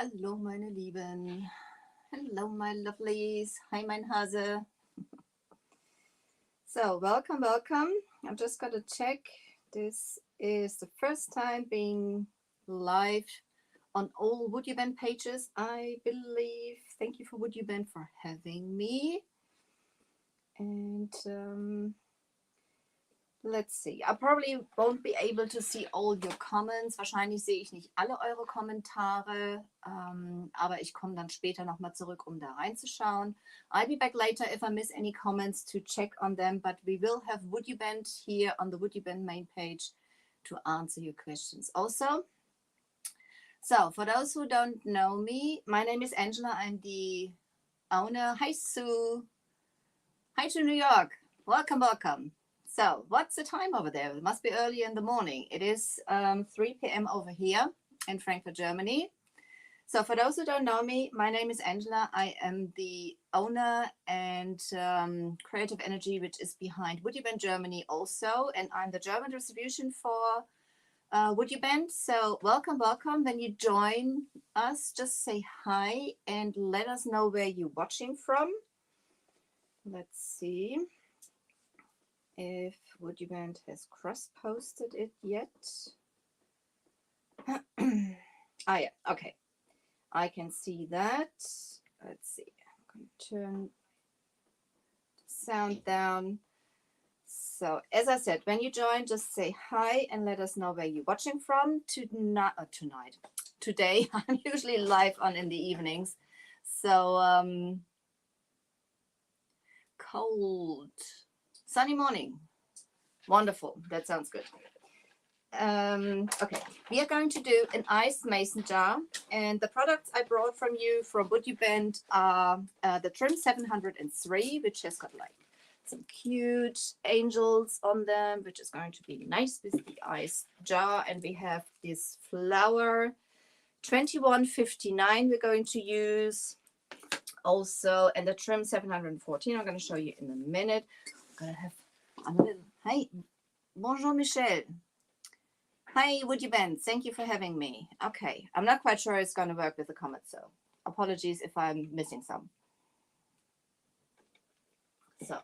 Hallo meine Lieben. Hello my lovelies. Hi mein Hase. So welcome. I'm just gonna check. This is the first time being live on all Would You Bend pages, I believe. Thank you for Would You Bend for having me. And let's see. I probably won't be able to see all your comments. Wahrscheinlich sehe ich nicht alle eure Kommentare, aber ich komme dann später nochmal zurück, um da reinzuschauen. I'll be back later if I miss any comments to check on them, but we will have Would You Bend here on the Would You Bend main page to answer your questions also. So for those who don't know me, my name is Angela. I'm the owner. Hi Sue. Hi to New York. Welcome. So what's the time over there? It must be early in the morning. It is 3 p.m. over here in Frankfurt, Germany. So for those who don't know me, my name is Angela. I am the owner and creative energy, which is behind Would You Bend Germany also. And I'm the German distribution for Would You Bend. So welcome. When you join us, just say hi and let us know where you're watching from. Let's see if Would You Bend has cross-posted it yet. Yeah, okay. I can see that. Let's see. I'm going to turn the sound down. So as I said, when you join, just say hi and let us know where you're watching from. Today, I'm usually live on in the evenings. So cold. Sunny morning. Wonderful. That sounds good. Okay, we are going to do an iced mason jar, and the products I brought from Would You Bend are the trim 703, which has got like some cute angels on them, which is going to be nice with the iced jar. And we have this flower 2159 we're going to use also, and the trim 714 I'm going to show you in a minute. Hi, bonjour Michelle. Hi, Would You Bend? Thank you for having me. Okay, I'm not quite sure it's going to work with the comments, so apologies if I'm missing some. So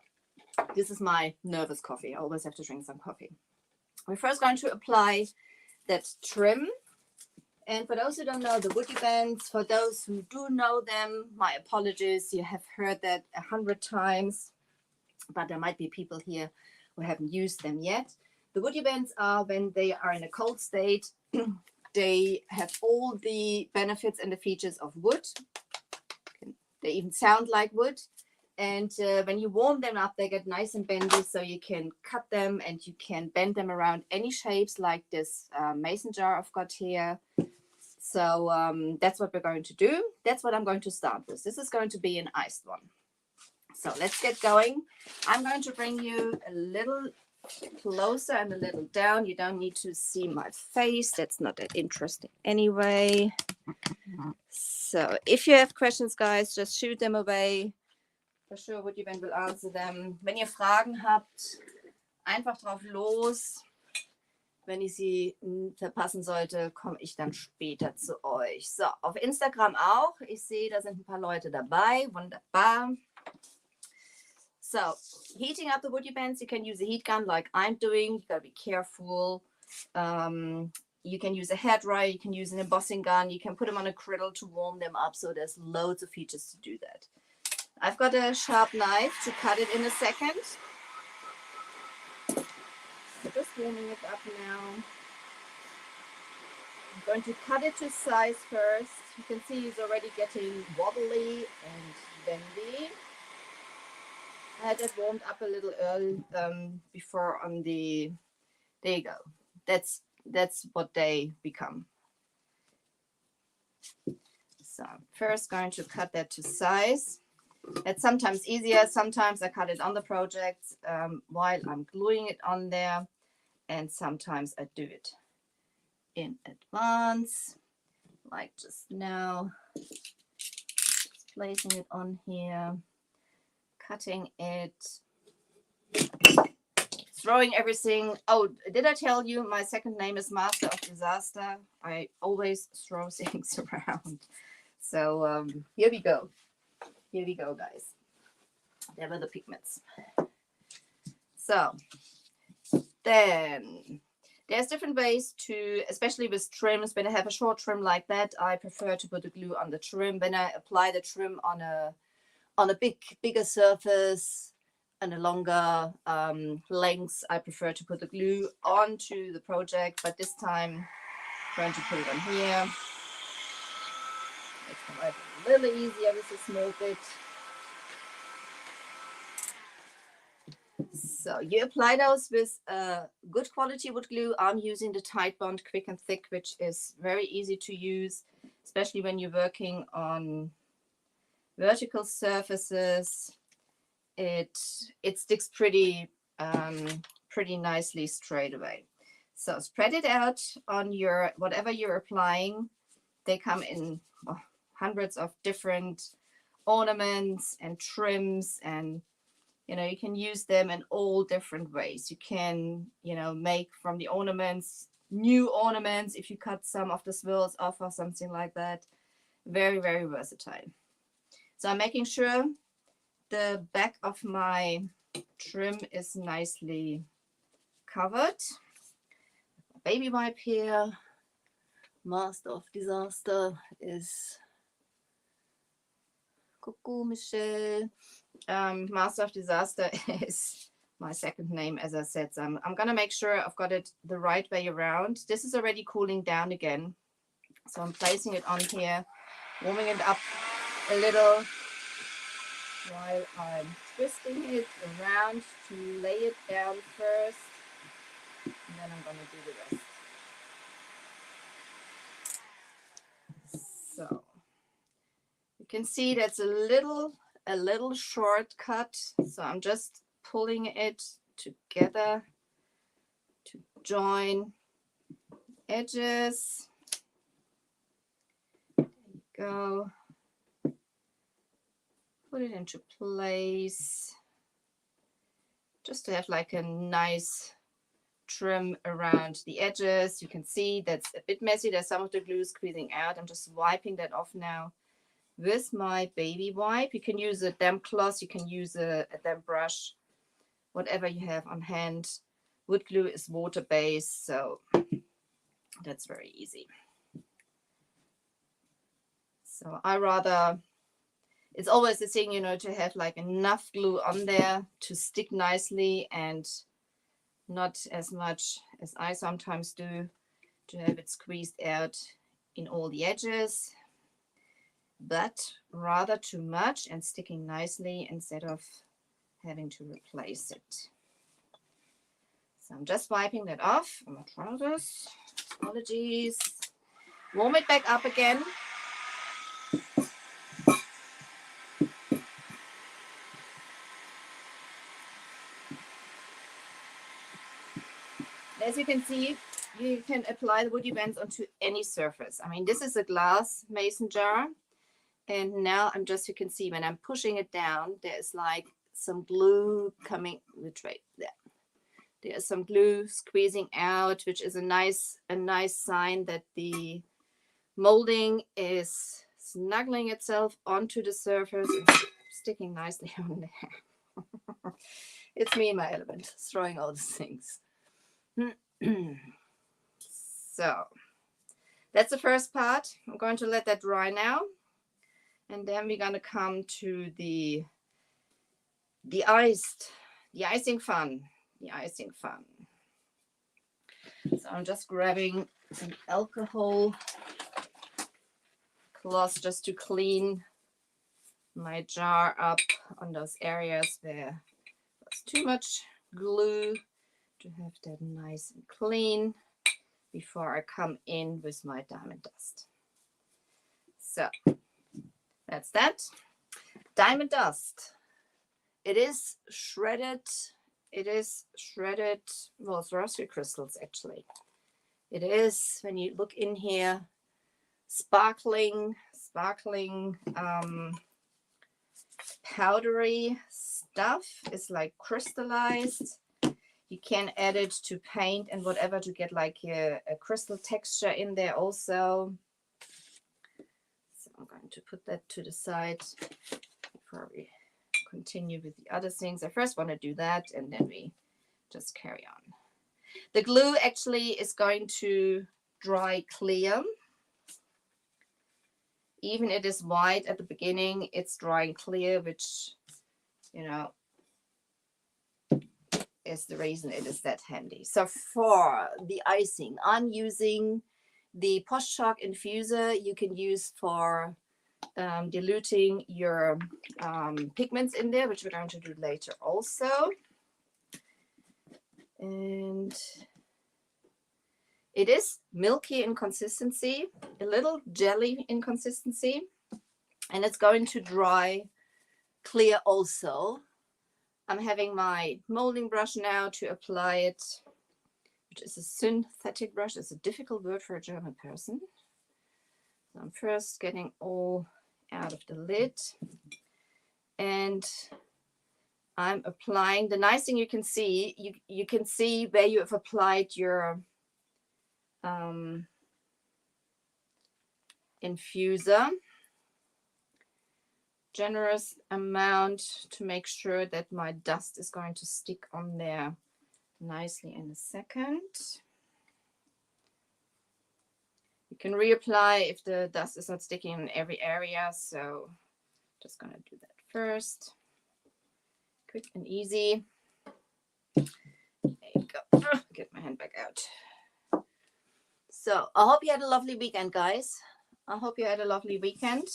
this is my nervous coffee. I always have to drink some coffee. We're first going to apply that trim. And for those who don't know the Would You Bends, for those who do know them, my apologies. You have heard that 100 times, but there might be people here who haven't used them yet. The Would You Bends are when they are in a cold state. They have all the benefits and the features of wood. They even sound like wood. And when you warm them up, they get nice and bendy, so you can cut them and you can bend them around any shapes, like this mason jar I've got here. So that's what we're going to do. That's what I'm going to start with. This is going to be an iced one. So let's get going. I'm going to bring you a little closer and a little down. You don't need to see my face. That's not that interesting anyway. So if you have questions, guys, just shoot them away. For sure, Would You Bend will answer them. Wenn ihr Fragen habt, einfach drauf los. Wenn ich sie verpassen sollte, komme ich dann später zu euch. So, auf Instagram auch. Ich sehe, da sind ein paar Leute dabei. Wunderbar. So, heating up the Would You Bends, you can use a heat gun like I'm doing. You gotta be careful. You can use a hairdryer, you can use an embossing gun, you can put them on a griddle to warm them up. So there's loads of features to do that. I've got a sharp knife to cut it in a second. Just warming it up now. I'm going to cut it to size first. You can see it's already getting wobbly and bendy. I had it warmed up a little early before on the, there you go. That's what they become. So first going to cut that to size. It's sometimes easier. Sometimes I cut it on the project while I'm gluing it on there. And sometimes I do it in advance, like just now. Just placing it on here, cutting it, throwing everything. Oh, did I tell you my second name is Master of Disaster? I always throw things around. So here we go. Here we go, guys. There were the pigments. So then there's different ways to, especially with trims, when I have a short trim like that, I prefer to put the glue on the trim. When I apply the trim on a bigger surface and a longer length, I prefer to put the glue onto the project, but this time I'm going to put it on here. Makes my life a little easier with a small bit. So you apply those with good quality wood glue. I'm using the Tide Bond Quick and Thick, which is very easy to use, especially when you're working on vertical surfaces. It sticks pretty nicely straight away. So spread it out on your whatever you're applying. They come in hundreds of different ornaments and trims, and you can use them in all different ways. You can make from the ornaments new ornaments if you cut some of the swirls off or something like that. Very, very versatile. So I'm making sure the back of my trim is nicely covered. Baby wipe here. Master of Disaster is Coucou Michelle. Master of Disaster is my second name, as I said. So I'm gonna make sure I've got it the right way around. This is already cooling down again, so I'm placing it on here, warming it up a little while I'm twisting it around to lay it down first, and then I'm gonna do the rest. So you can see that's a little shortcut. So I'm just pulling it together to join edges. There you go. Put it into place. Just to have like a nice trim around the edges. You can see that's a bit messy. There's some of the glue squeezing out. I'm just wiping that off now with my baby wipe. You can use a damp cloth, you can use a damp brush, whatever you have on hand. Wood glue is water-based, so that's very easy. So it's always the thing, to have like enough glue on there to stick nicely, and not as much as I sometimes do, to have it squeezed out in all the edges, but rather too much and sticking nicely instead of having to replace it. So I'm just wiping that off. I'm gonna try this. Apologies. Warm it back up again. As you can see, you can apply the woody bands onto any surface. I mean, this is a glass mason jar. And now you can see when I'm pushing it down, there's like some glue coming, which way? There. There's some glue squeezing out, which is a nice sign that the molding is snuggling itself onto the surface and sticking nicely on there. It's me in my element, throwing all the things. So that's the first part. I'm going to let that dry now. And then we're going to come to the icing fun. So I'm just grabbing some alcohol cloth just to clean my jar up on those areas where there's too much glue, to have that nice and clean before I come in with my diamond dust. So that's that. Diamond dust. It is shredded. Well, Swarovski crystals actually. It is, when you look in here, sparkling, powdery stuff. It's like crystallized. You can add it to paint and whatever to get like a crystal texture in there also. So I'm going to put that to the side before we continue with the other things. I first want to do that, and then we just carry on. The glue actually is going to dry clear. Even it is white at the beginning, it's drying clear, which, you know, is the reason it is that handy. So for the icing, I'm using the Posh chalk infuser. You can use for diluting your pigments in there, which we're going to do later also. And it is milky in consistency, a little jelly in consistency, and it's going to dry clear also. I'm having my molding brush now to apply it, which is a synthetic brush. It's a difficult word for a German person. So I'm first getting all out of the lid, and I'm applying. The nice thing you can see, you can see where you have applied your infuser. Generous amount to make sure that my dust is going to stick on there nicely in a second. You can reapply if the dust is not sticking in every area, so just gonna do that first. Quick and easy. There you go. Get my hand back out. So I hope you had a lovely weekend, guys. I hope you had a lovely weekend.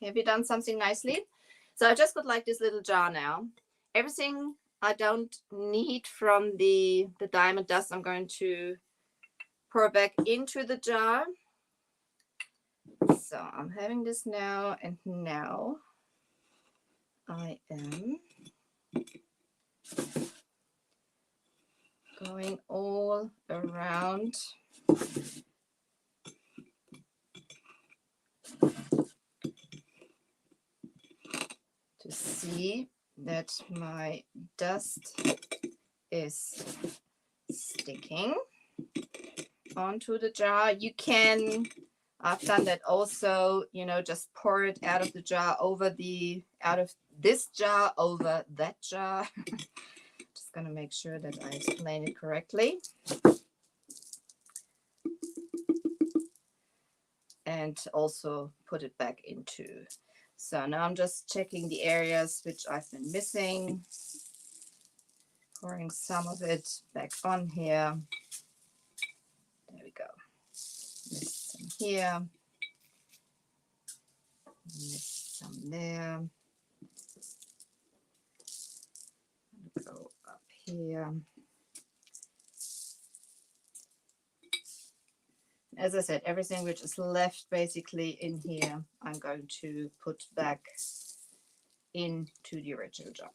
Have you done something nicely? So I just got like this little jar now. Everything I don't need from the diamond dust, I'm going to pour back into the jar. So I'm having this now, and now I am going all around to see that my dust is sticking onto the jar. You can, I've done that also, you know, just pour it out of the jar over out of this jar over that jar. Just gonna make sure that I explain it correctly. And also put it back into. So now I'm just checking the areas which I've been missing. Pouring some of it back on here. There we go. Missed some here. Missed some there. Go up here. As I said, everything which is left basically in here, I'm going to put back into the original jar.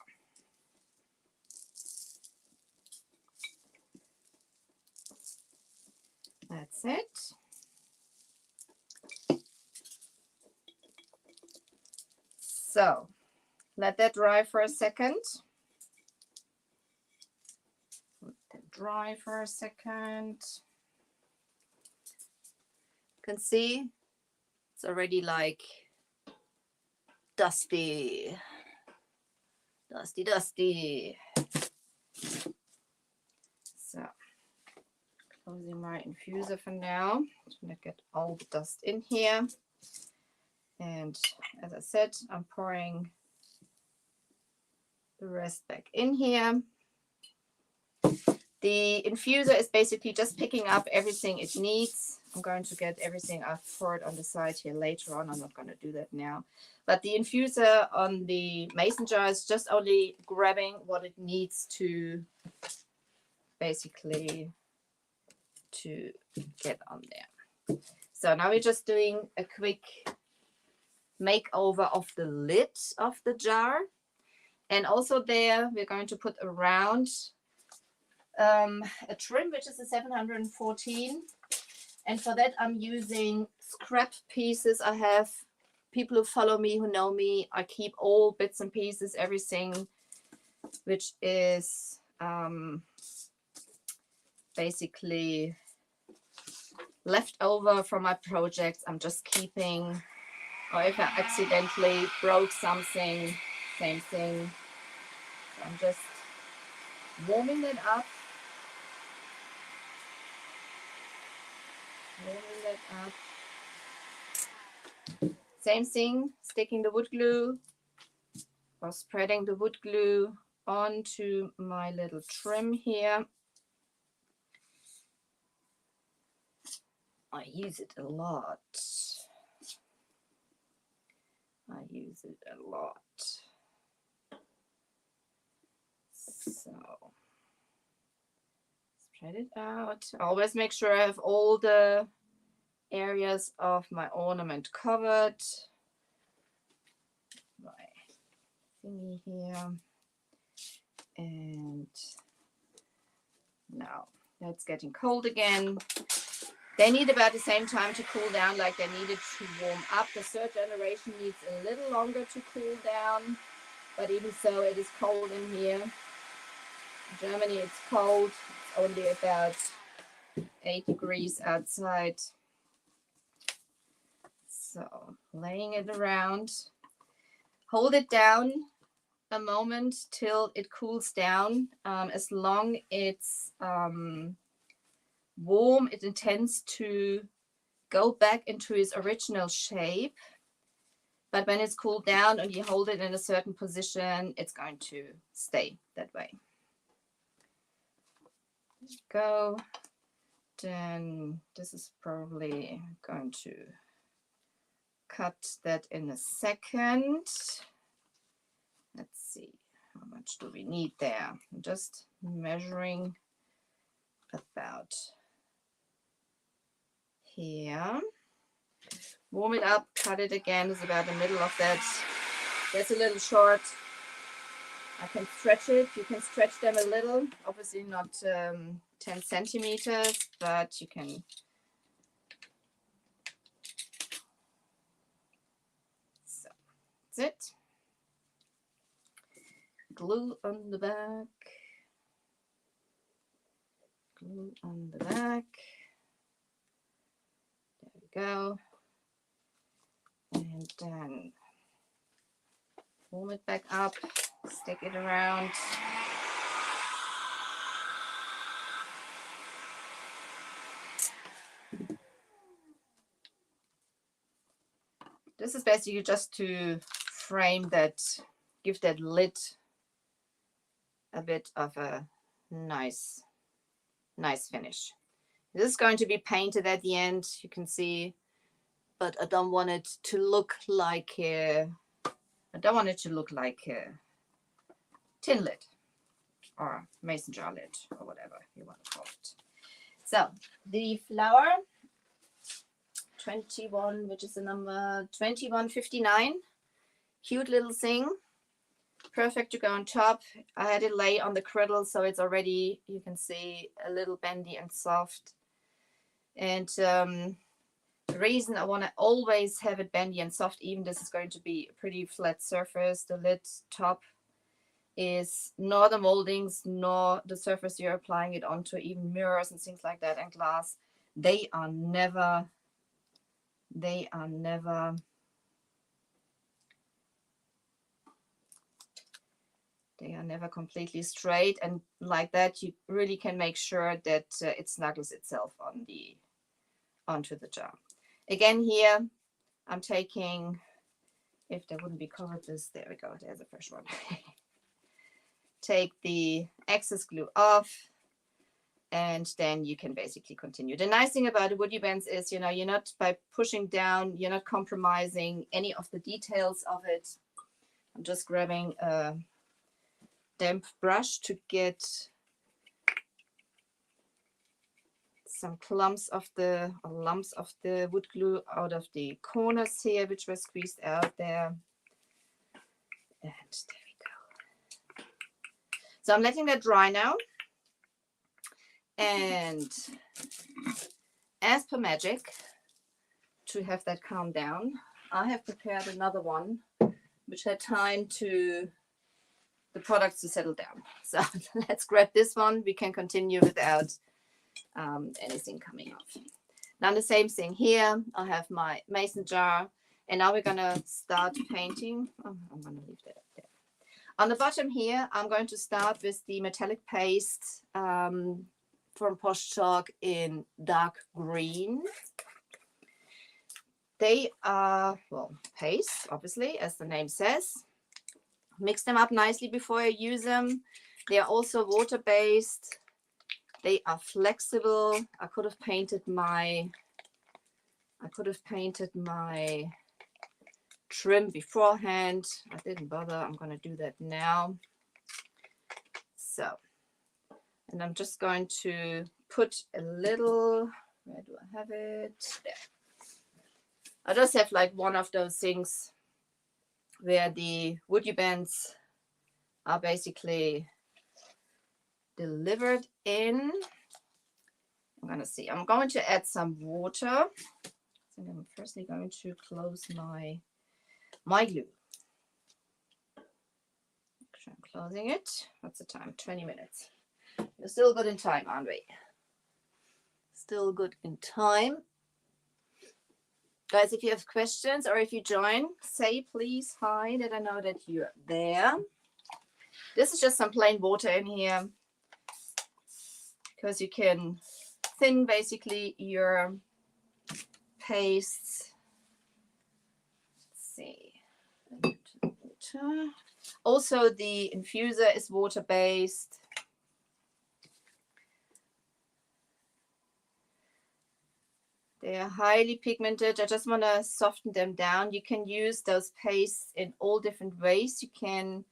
That's it. So let that dry for a second. Let that dry for a second. You can see it's already like dusty. Dusty. So closing my infuser for now. Just gonna get all the dust in here. And as I said, I'm pouring the rest back in here. The infuser is basically just picking up everything it needs. I'm going to get everything I've poured on the side here later on. I'm not going to do that now. But the infuser on the mason jar is just only grabbing what it needs to basically to get on there. So now we're just doing a quick makeover of the lid of the jar. And also there we're going to put around a trim, which is a 714, and for that I'm using scrap pieces. I have people who follow me, who know me, I keep all bits and pieces, everything which is basically left over from my projects. I'm just keeping or if I accidentally broke something, same thing. So I'm just warming it up. Warming it up. Same thing, sticking the wood glue or spreading the wood glue onto my little trim here. I use it a lot. I use it a lot. So spread it out. Always make sure I have all the areas of my ornament covered. My thingy here. And now that's getting cold again. They need about the same time to cool down like they needed to warm up. The third generation needs a little longer to cool down, but even so, it is cold in here. In Germany, it's cold. It's only about 8 degrees outside. So laying it around. Hold it down a moment till it cools down. As long as it's warm, it intends to go back into its original shape. But when it's cooled down and you hold it in a certain position, it's going to stay that way. Go. Then this is probably going to cut that in a second. Let's see, how much do we need there? I'm just measuring about here. Warm it up, cut it again, is about the middle of that. That's a little short. I can stretch it. You can stretch them a little, obviously not 10 centimeters, but you can. So that's it. Glue on the back. Glue on the back. There we go. And then warm it back up, stick it around. This is basically just to frame that, give that lid a bit of a nice finish. This is going to be painted at the end, you can see, but I don't want it to look like a tin lid or mason jar lid or whatever you want to call it. So the flower 21, which is the number 2159, cute little thing, perfect to go on top. I had it lay on the cradle, so it's already, you can see, a little bendy and soft. And the reason I want to always have it bendy and soft, even this is going to be a pretty flat surface, the lid top, is nor the moldings nor the surface you're applying it onto, even mirrors and things like that and glass, they are never completely straight, and like that you really can make sure that it snuggles itself onto the jar. Again, here I'm taking, if there wouldn't be covered this, there we go, there's a fresh one. Take the excess glue off, and then you can basically continue. The nice thing about the woody bands is, you know, you're not, by pushing down, you're not compromising any of the details of it. I'm just grabbing a damp brush to get some lumps of the wood glue out of the corners here, which were squeezed out there. And there we go. So I'm letting that dry now. And as per magic, to have that calm down, I have prepared another one which had time to the products to settle down. So let's grab this one. We can continue without anything coming off. Now the same thing here. I have my mason jar, And now we're gonna start painting. Oh, I'm gonna leave that up there. On the bottom here, I'm going to start with the metallic paste from Posh Chalk in dark green. They are, well, paste, obviously, as the name says. Mix them up nicely before I use them. They are also water-based. They are flexible. I could have painted my trim beforehand. I didn't bother. I'm going to do that now. So, and I'm just going to put a little, where do I have it? There. I just have like one of those things where the woody bands are basically delivered in. I'm going to see. I'm going to add some water. I think I'm firstly going to close my glue. I'm closing it. What's the time? 20 minutes. We're still good in time, aren't we? Still good in time. Guys, if you have questions or if you join, say please hi, that I know that you're there. This is just some plain water in here because you can thin basically your pastes. Let's see. Water. Also, the infuser is water-based. They are highly pigmented. I just want to soften them down. You can use those pastes in all different ways. You can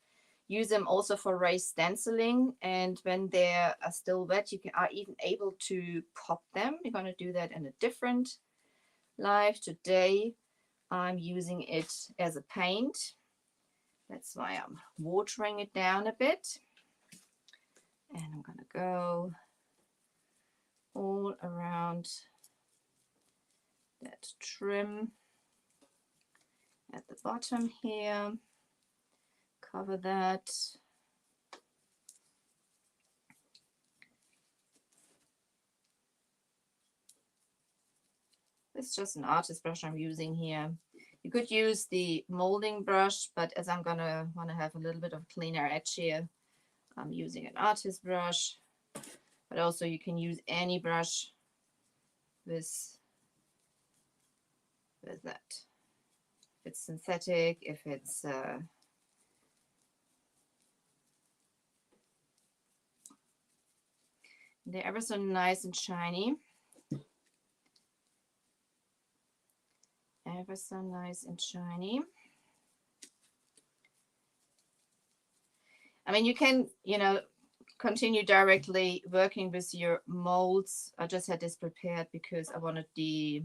use them also for raised stenciling. And when they are still wet, you are even able to pop them. We're going to do that in a different live. Today, I'm using it as a paint. That's why I'm watering it down a bit. And I'm going to go all around that trim at the bottom here. Cover that. It's just an artist brush I'm using here. You could use the molding brush, but as I'm gonna want to have a little bit of cleaner edge here, I'm using an artist brush. But also you can use any brush with that. If it's synthetic, if it's they're ever so nice and shiny. Ever so nice and shiny. I mean, you can, continue directly working with your molds. I just had this prepared because I wanted the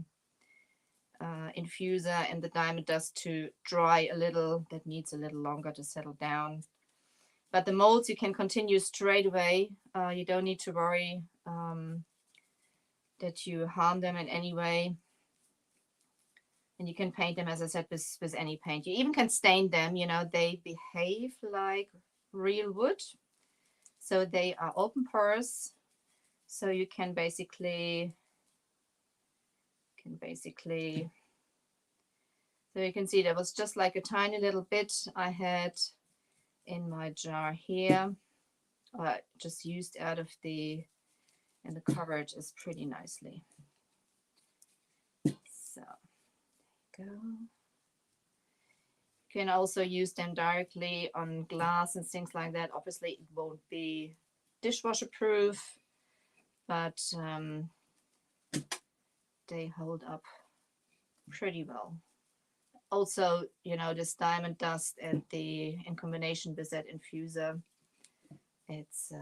infuser and the diamond dust to dry a little. That needs a little longer to settle down. But the molds you can continue straight away. You don't need to worry that you harm them in any way. And you can paint them, as I said, with any paint. You even can stain them. They behave like real wood. So they are open pores. So you can basically, so you can see there was just like a tiny little bit I had in my jar here. I just used out of and the coverage is pretty nicely. So there you go. You can also use them directly on glass and things like that. Obviously, it won't be dishwasher proof, but they hold up pretty well. Also, this diamond dust and in combination with that infuser, it's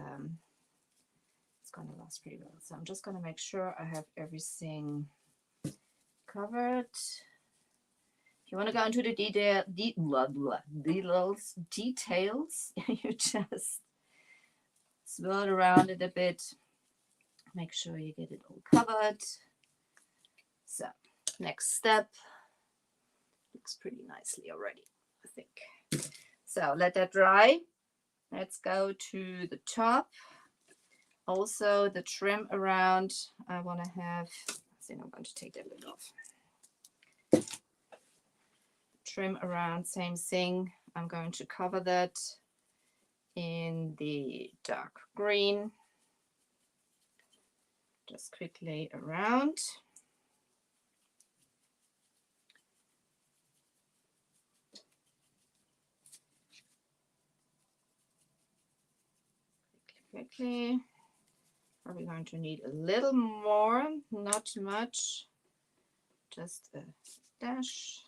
gonna last pretty well. So I'm just gonna make sure I have everything covered. If you want to go into the details, you just swirl around it a bit. Make sure you get it all covered. So, next step. Looks pretty nicely already, I think. So, let that dry. Let's go to the top. Also, the trim around, I want to have, I think I'm going to take that lid off. trim around, same thing. I'm going to cover that in the dark green. Just quickly around. Quickly. Probably going to need a little more, not much. Just a dash.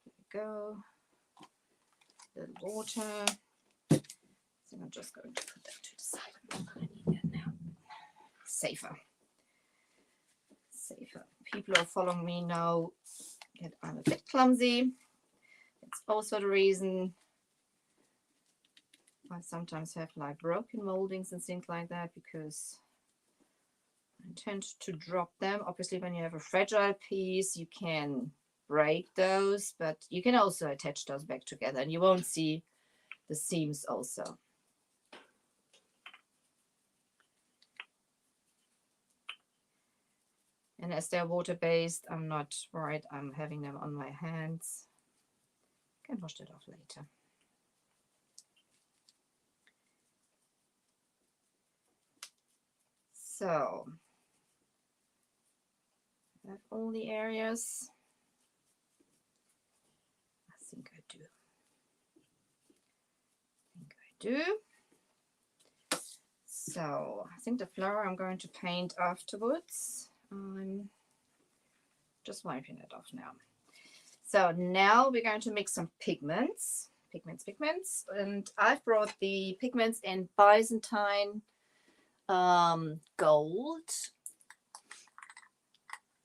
There we go. A little water. So I'm just going to put that to the side. I'm not going to need that now. Safer. People who are following me know that I'm a bit clumsy. It's also the reason I sometimes have like broken moldings and things like that, because I tend to drop them. Obviously, when you have a fragile piece, you can break those, but you can also attach those back together and you won't see the seams also. And as they're water-based, I'm not worried I'm having them on my hands. I can wash that off later. So, I have all the areas. I think I do. So, I think the flower I'm going to paint afterwards. I'm just wiping it off now. So now we're going to mix some pigments. And I've brought the pigments in Byzantine gold.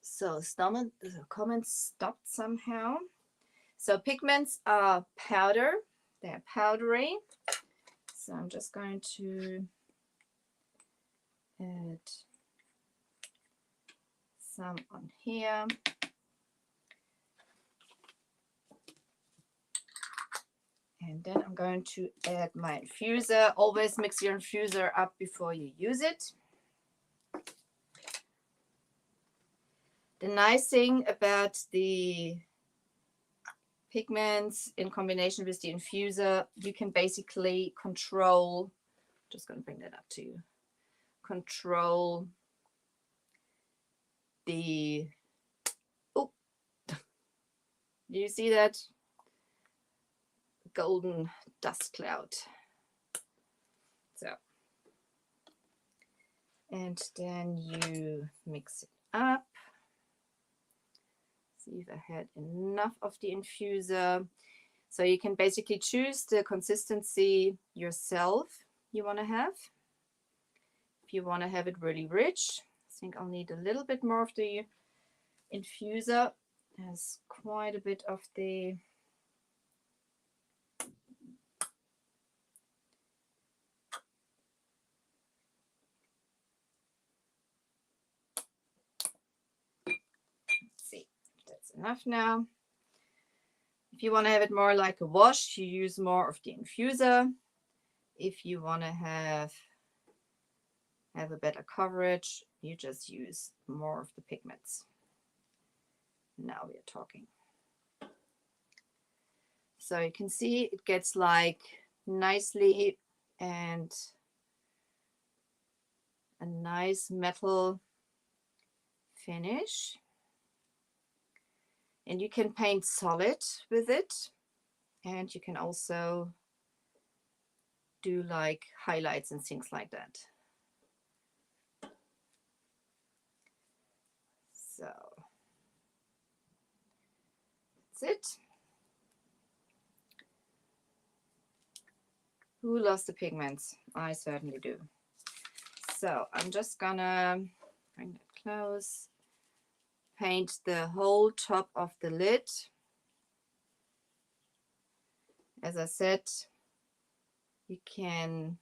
So the comments stopped somehow. So pigments are powder. They're powdery. So I'm just going to add some on here. And then I'm going to add my infuser. Always mix your infuser up before you use it. The nice thing about the pigments in combination with the infuser, you can basically control, just going to bring that up to you, control the, oh, do you see that? Golden dust cloud. So, and then you mix it up. See if I had enough of the infuser. So you can basically choose the consistency yourself you want to have. If you want to have it really rich, I think I'll need a little bit more of the infuser. It has quite a bit of the enough now. If you want to have it more like a wash, you use more of the infuser. If you want to have a better coverage, you just use more of the pigments. Now we are talking. So you can see it gets like nicely and a nice metal finish. And you can paint solid with it, and you can also do like highlights and things like that. So that's it. Who loves the pigments? I certainly do. So I'm just gonna bring that close. Paint the whole top of the lid. As I said, you can,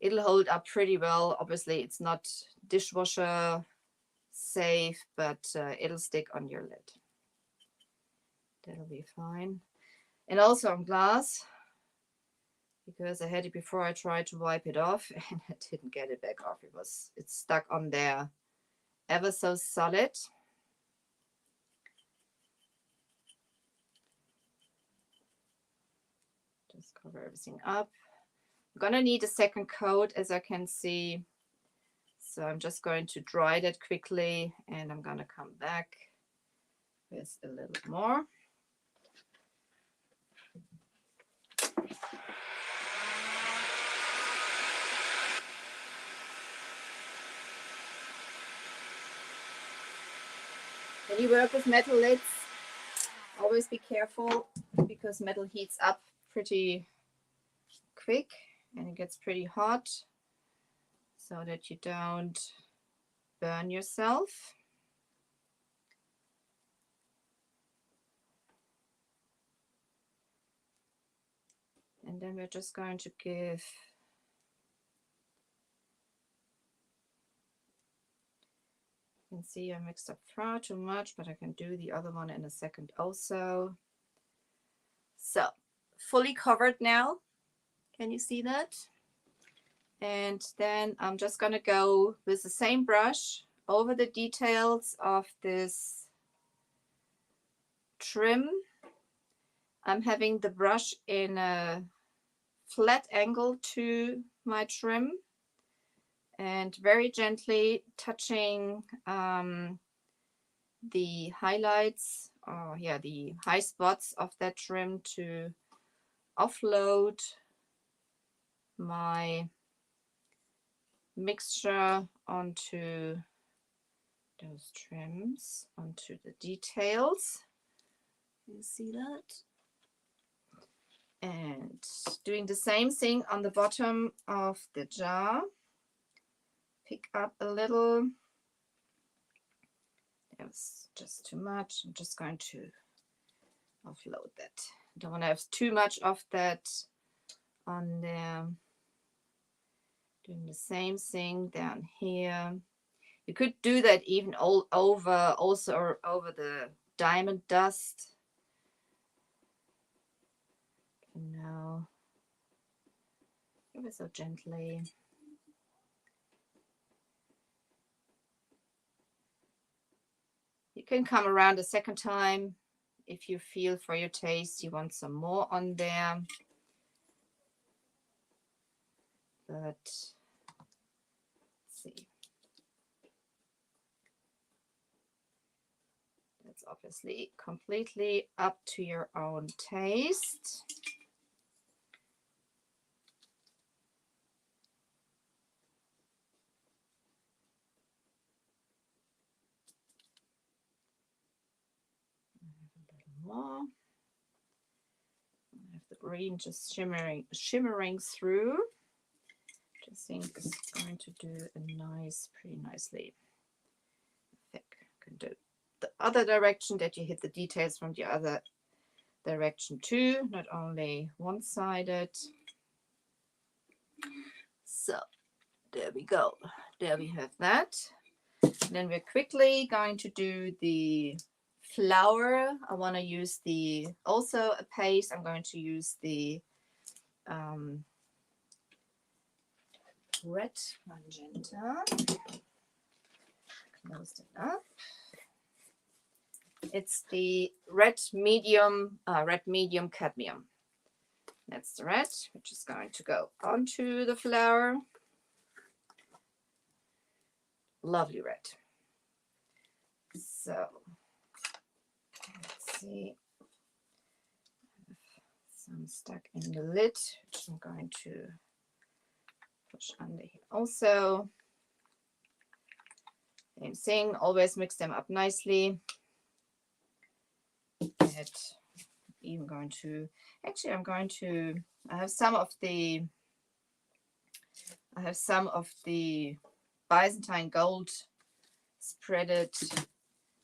it'll hold up pretty well. Obviously it's not dishwasher safe, but it'll stick on your lid. That'll be fine. And also on glass, because I had it before, I tried to wipe it off and I didn't get it back off. It's stuck on there ever so solid. Cover everything up. I'm gonna need a second coat, as I can see. So I'm just going to dry that quickly, and I'm gonna come back with a little more. When you work with metal lids, always be careful because metal heats up pretty quick and it gets pretty hot, so that you don't burn yourself. And then we're just going to give you can see I mixed up far too much, but I can do the other one in a second also. So fully covered now. Can you see that? And then I'm just going to go with the same brush over the details of this trim. I'm having the brush in a flat angle to my trim and very gently touching the highlights, the high spots of that trim to offload my mixture onto those trims, onto the details. You see that? And doing the same thing on the bottom of the jar. Pick up a little. That was just too much. I'm just going to offload that. Don't want to have too much of that on there. Doing the same thing down here. You could do that even all over, also over the diamond dust. Now, ever so gently. You can come around a second time if you feel for your taste you want some more on there. But let's see. That's obviously completely up to your own taste. A little more. I have the green just shimmering through. I think it's going to do a nice, pretty nicely thick. You can do the other direction, that you hit the details from the other direction too, not only one-sided. So there we go. There we have that. Then we're quickly going to do the flower. I want to use also a paste. I'm going to use the red magenta. Close it up. It's the red medium cadmium. That's the red, which is going to go onto the flower. Lovely red. So let's see. Some stuck in the lid, which I'm going to push under here also. Same thing, always mix them up nicely. And even going to, actually I have some of the Byzantine gold spreaded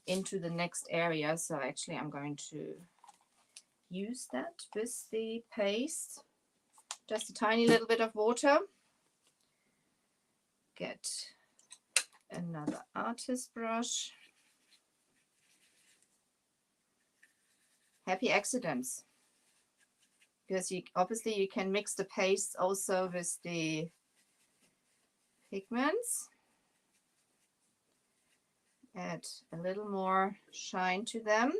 into the next area. So actually I'm going to use that with the paste. Just a tiny little bit of water. Get another artist brush. Happy accidents. Because obviously you can mix the paste also with the pigments. Add a little more shine to them.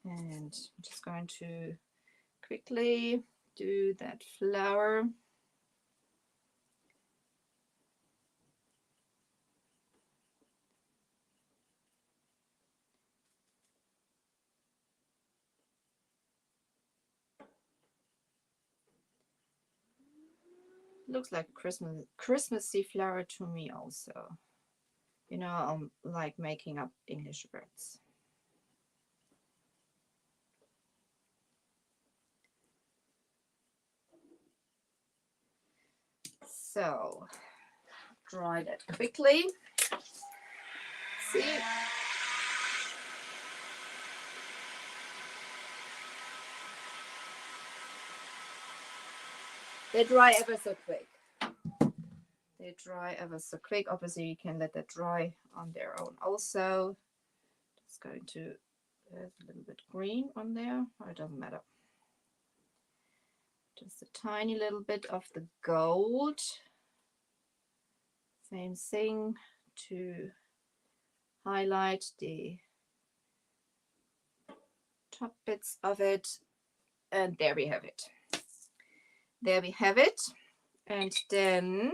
And I'm just going to quickly do that flower. Looks like Christmassy flower to me also. You know, I'm like making up English words. So dry that quickly. See? They dry ever so quick. They dry ever so quick. Obviously, you can let that dry on their own also. Just going to add a little bit green on there. Oh, it doesn't matter. Just a tiny little bit of the gold. Same thing to highlight the top bits of it. And there we have it. There we have it. And then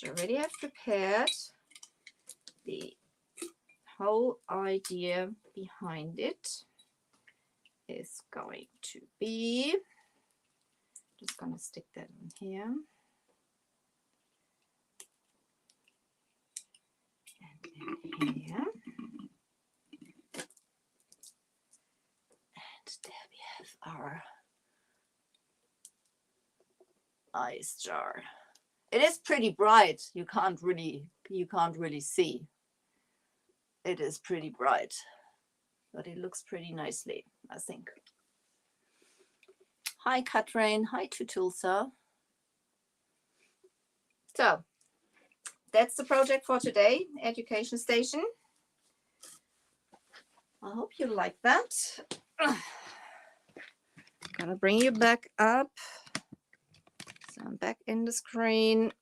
I already have prepared the whole idea behind it is going to be, just gonna stick that in here. And in here. And there we have our ice jar. It is pretty bright. You can't really see. It is pretty bright, but it looks pretty nicely, I think. Hi, Katrin. Hi to Tulsa. So that's the project for today, Education Station. I hope you like that. Gonna bring you back up. So I'm back in the screen.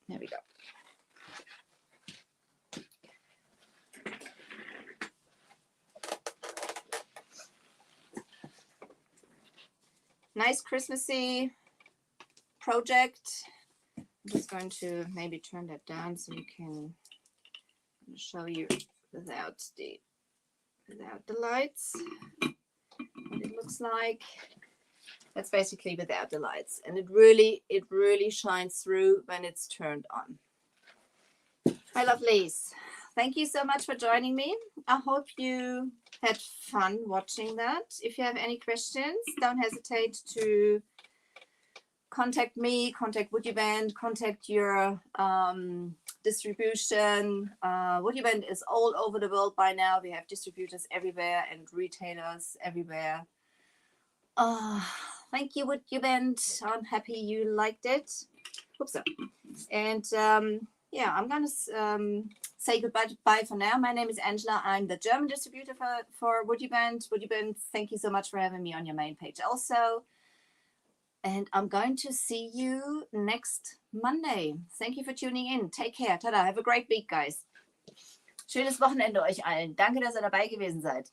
There we go. Nice Christmassy project. I'm just going to maybe turn that down so you can show you without the lights what it looks like. That's basically without the lights, and it really shines through when it's turned on. My lovelies, thank you so much for joining me. I hope you had fun watching that. If you have any questions, don't hesitate to contact me, contact Woody Band, contact your distribution. Woody Band is all over the world by now. We have distributors everywhere and retailers everywhere. Thank you, Woody Band. I'm happy you liked it. Oops. And yeah, I'm gonna say goodbye for now. My name is Angela. I'm the German distributor for Woody Band. Woody Band, thank you so much for having me on your main page also. And I'm going to see you next Monday. Thank you for tuning in. Take care. Tada. Have a great week, guys. Schönes Wochenende euch allen. Danke, dass ihr dabei gewesen seid.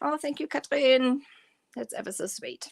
Oh, thank you, Katrin. That's ever so sweet.